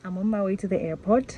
I'm on my way to the airport.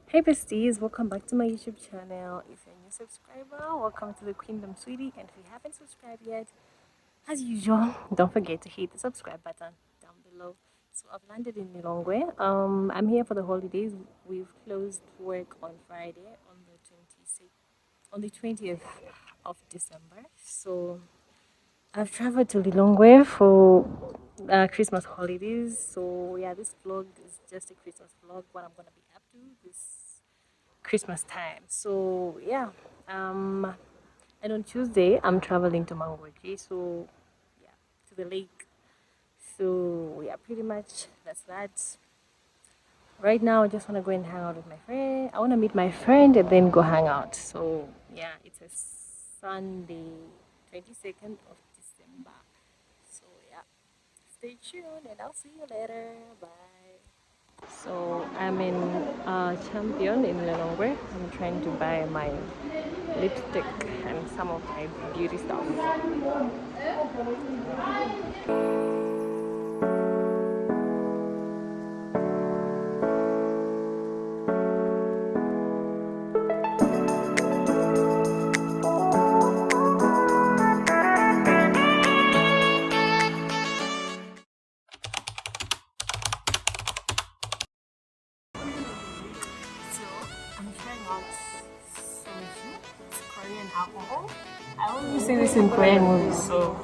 Hey besties, welcome back to my YouTube channel. If you're a new subscriber, welcome to the Kingdom, sweetie. And if you haven't subscribed yet, as usual, don't forget to hit the subscribe button down below. So I've landed in Lilongwe. I'm here for the holidays. We've closed work on Friday on the 20th of December. So I've traveled to Lilongwe for Christmas holidays. So yeah, this vlog is just a Christmas vlog, what I'm gonna be up to this Christmas time. So yeah, and on Tuesday I'm traveling to Mangochi, so yeah, to the lake. So yeah, pretty much that's that. Right now I just want to go and hang out with my friend. I want to meet my friend and then go hang out. So yeah, it's a Sunday, 22nd of December. So yeah, stay tuned and I'll see you later. Bye. So I'm in Champion in Lilongwe. I'm trying to buy my lipstick and some of my beauty stuff. Korean alcohol. I only see this in Korean movies, so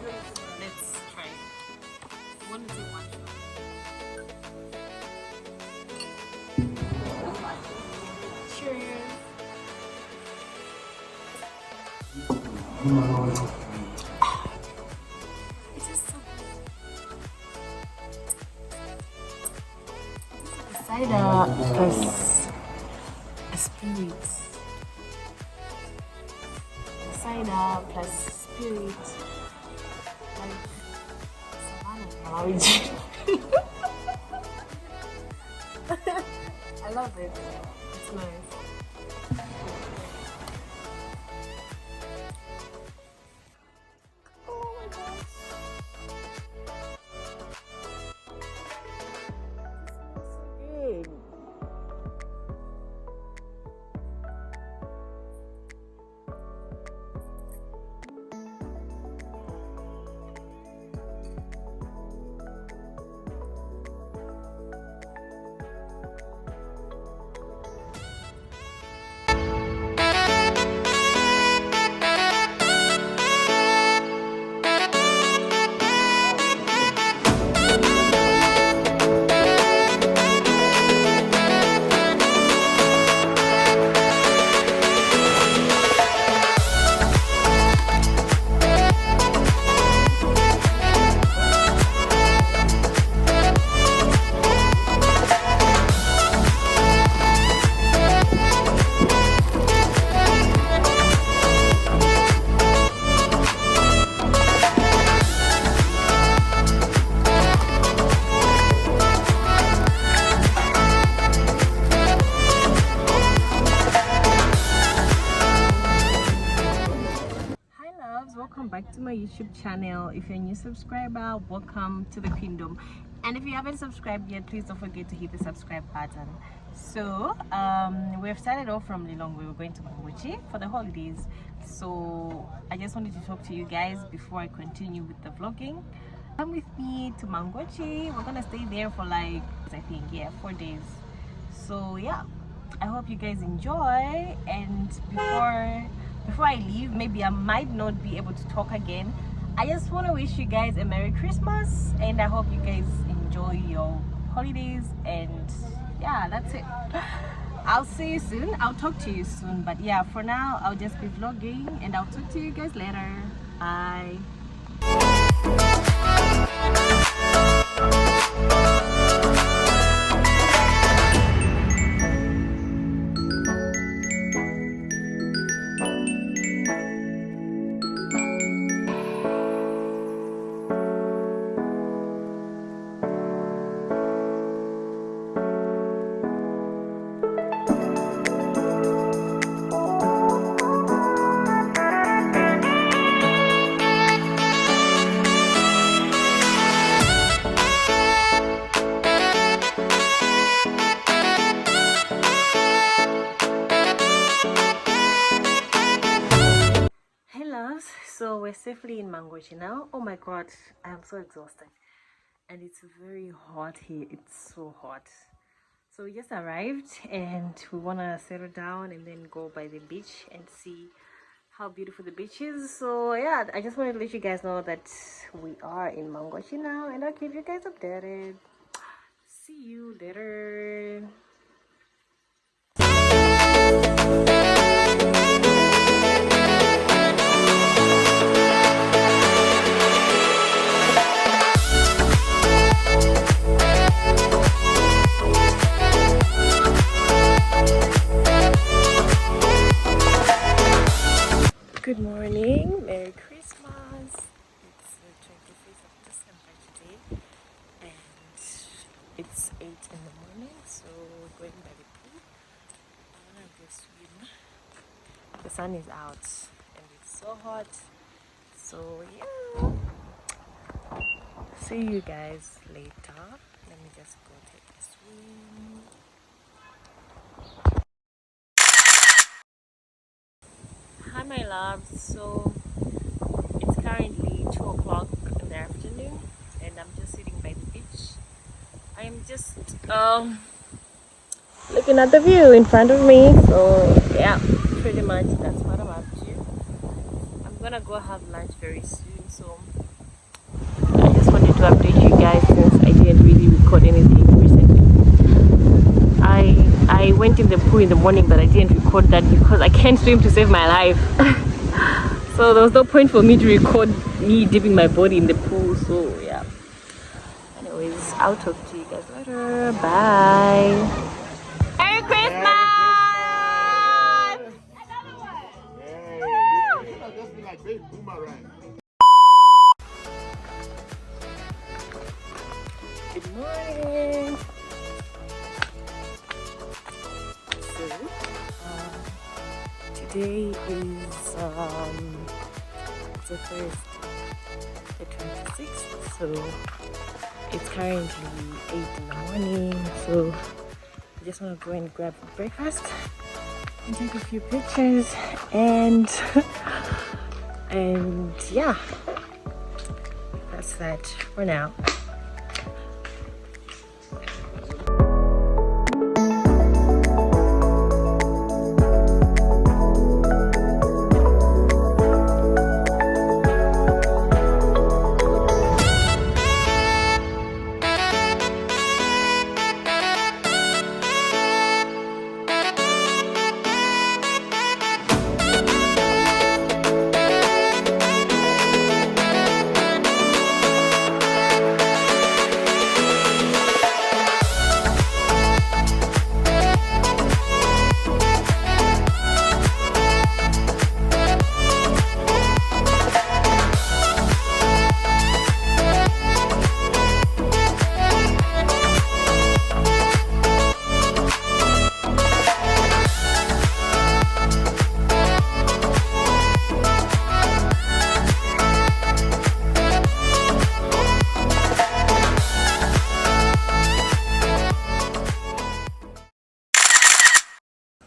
let's try it. One to one. Cheers. It's just so good. The cider plus a spirit. Cider plus spirit, like savannah. I love it. It's nice. Oh my gosh. This smells so good. Welcome back to my YouTube channel. If you're a new subscriber, welcome to the kingdom, and if you haven't subscribed yet, please don't forget to hit the subscribe button. So we've started off from Lilongwe. We're going to Mangochi for the holidays, so I just wanted to talk to you guys before I continue with the vlogging. Come with me to Mangochi. We're gonna stay there for like, I think, yeah, 4 days. So yeah, I hope you guys enjoy, and before I leave, maybe I might not be able to talk again. I just want to wish you guys a Merry Christmas, and I hope you guys enjoy your holidays, and yeah, that's it. I'll see you soon. I'll talk to you soon. But yeah, for now, I'll just be vlogging and I'll talk to you guys later. Bye. So we're safely in Mangochi now. Oh my god, I am so exhausted and it's very hot here. It's so hot. So we just arrived and we want to settle down and then go by the beach and see how beautiful the beach is. So yeah, I just wanted to let you guys know that we are in Mangochi now and I'll keep you guys updated. See you later. Good morning, Merry Christmas. It's the 25th of December today and it's 8 in the morning, so we're going by the pool. I wanna go swim. The sun is out and it's so hot, so yeah, see you guys later. Let me just go take a swim. Hi my loves, so it's currently 2 o'clock in the afternoon and I'm just sitting by the beach. I'm just looking at the view in front of me, so yeah, pretty much that's what I'm up to. I'm gonna go have lunch very soon, so I just wanted to update you guys since I didn't really record anything recently. I went in the pool in the morning, but I didn't record that because I can't swim to save my life. So there was no point for me to record me dipping my body in the pool, so yeah. Anyways, I'll talk to you guys later. Bye. Merry Christmas! Good morning. So, today is the first, the 26th. So it's currently 8 in the morning. So I just want to go and grab breakfast and take a few pictures and and yeah, that's that for now.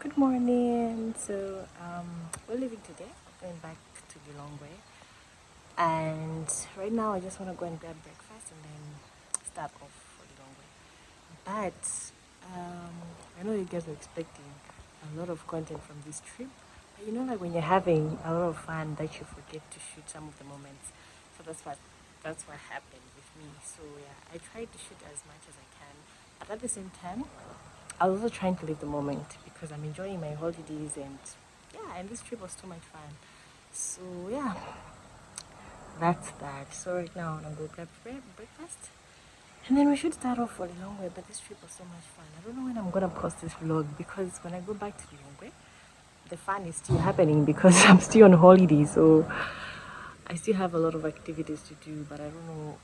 Good morning. So we're leaving today, going back to the long way, and right now I just want to go and grab breakfast and then start off for the long way. But I know you guys were expecting a lot of content from this trip, but you know, like when you're having a lot of fun that you forget to shoot some of the moments. So that's what happened with me. So yeah, I tried to shoot as much as I can, but at the same time I was also trying to live the moment because I'm enjoying my holidays, and yeah, and this trip was too much fun. So yeah, that's that. So right now I'm gonna go grab breakfast, and then we should start off for Lilongwe. But this trip was so much fun. I don't know when I'm gonna post this vlog because when I go back to Lilongwe, the fun is still happening because I'm still on holiday. So I still have a lot of activities to do, but I don't know.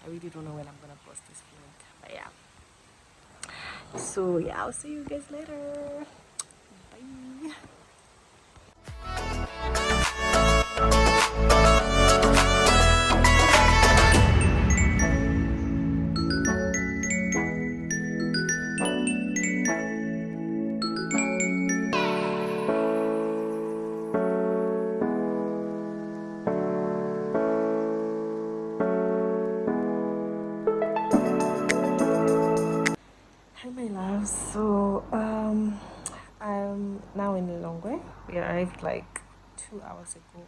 I really don't know when I'm gonna post this vlog. But yeah. So yeah, I'll see you guys later. Bye. Hi my loves. So I'm now in Lilongwe. We arrived like 2 hours ago,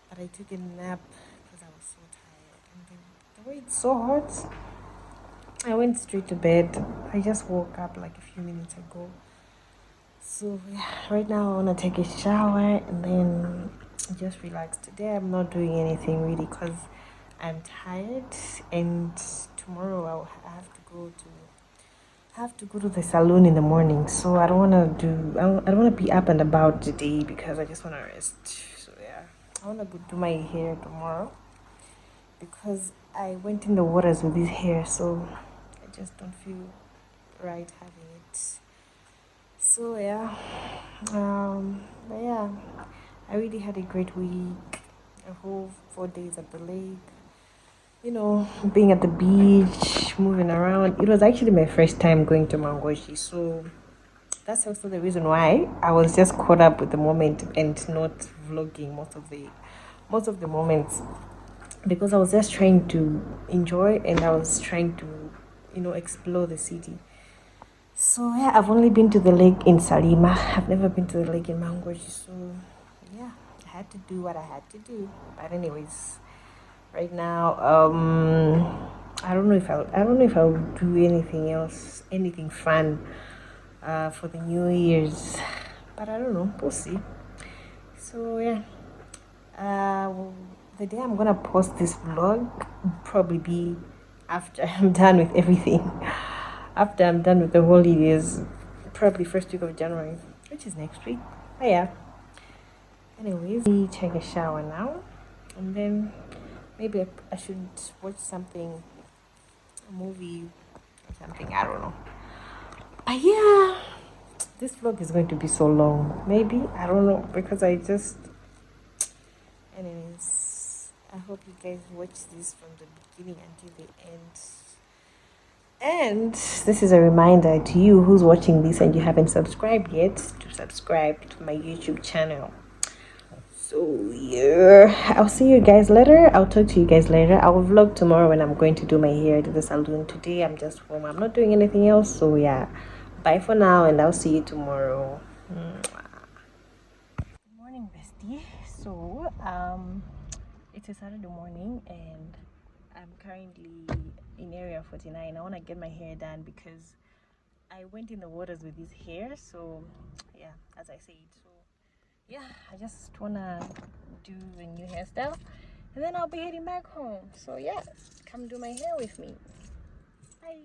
but I took a nap because I was so tired, and then the way it's so hot, I went straight to bed. I just woke up like a few minutes ago. So yeah, right now I want to take a shower and then just relax. Today I'm not doing anything really because I'm tired, and tomorrow I have to go to the salon in the morning. So I don't want to I don't want to be up and about today because I just want to rest. So yeah, I want to go do my hair tomorrow because I went in the waters with this hair, so I just don't feel right having it. So yeah, but yeah, I really had a great week. A whole 4 days at the lake. You know, being at the beach, moving around. It was actually my first time going to Mangoshi, so that's also the reason why I was just caught up with the moment and not vlogging most of the moments, because I was just trying to enjoy and I was trying to, explore the city. So yeah, I've only been to the lake in Salima. I've never been to the lake in Mangoji. So yeah, I had to do what I had to do. But anyways, right now, I don't know if I'll do anything else, anything fun, for the New Year's. But I don't know. We'll see. So yeah, well, the day I'm gonna post this vlog will probably be after I'm done with everything. After I'm done with the holidays, probably first week of January, which is next week. But yeah. Anyways, we take a shower now, and then maybe I should watch something, a movie or something. I don't know. But yeah, this vlog is going to be so long. Maybe, I don't know, because anyways, I hope you guys watch this from the beginning until the end. And this is a reminder to you who's watching this and you haven't subscribed yet, to subscribe to my YouTube channel. So yeah, I'll see you guys later. I'll talk to you guys later. I will vlog tomorrow when I'm going to do my hair at the salon. Today I'm just home. I'm not doing anything else. So yeah, bye for now, and I'll see you tomorrow. Good morning, bestie. So it's a Saturday morning, and I'm currently in area 49. I want to get my hair done because I went in the waters with this hair. So yeah, as I said, so yeah, I just wanna do the new hairstyle and then I'll be heading back home. So yeah, come do my hair with me. Bye.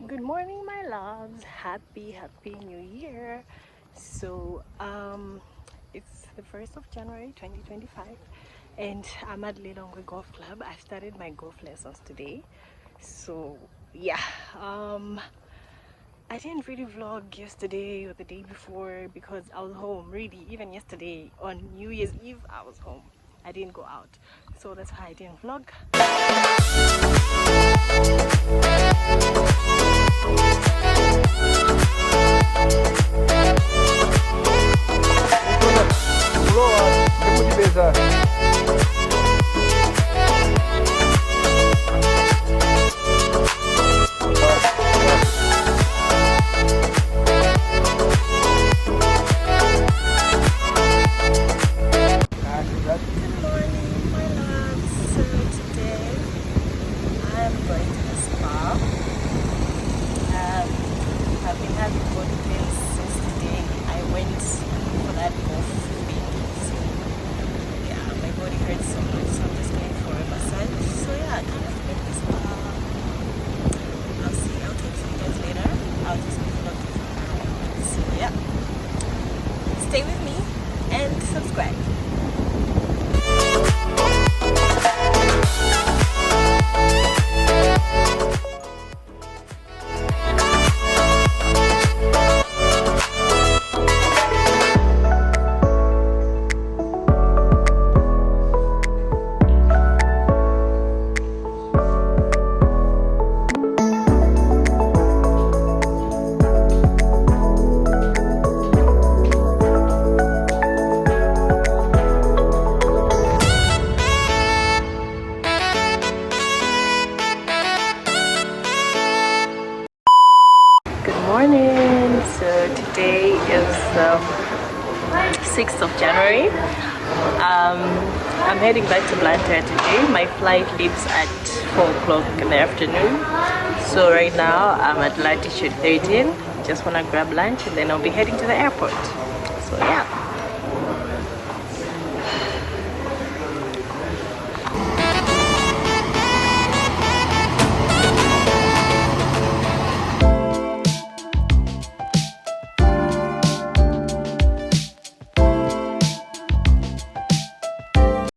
Good morning, my loves. Happy New Year. So it's the 1st of January 2025, and I'm at Lilongwe Golf Club. I started my golf lessons today. So yeah, I didn't really vlog yesterday or the day before because I was home. Really, even yesterday on New Year's Eve I was home. I didn't go out, so that's why I didn't vlog. Stay with me and subscribe. Morning. So today is 6th of January. I'm heading back to Blantyre today. My flight leaves at 4 o'clock in the afternoon. So right now I'm at latitude 13. Just want to grab lunch and then I'll be heading to the airport. So yeah.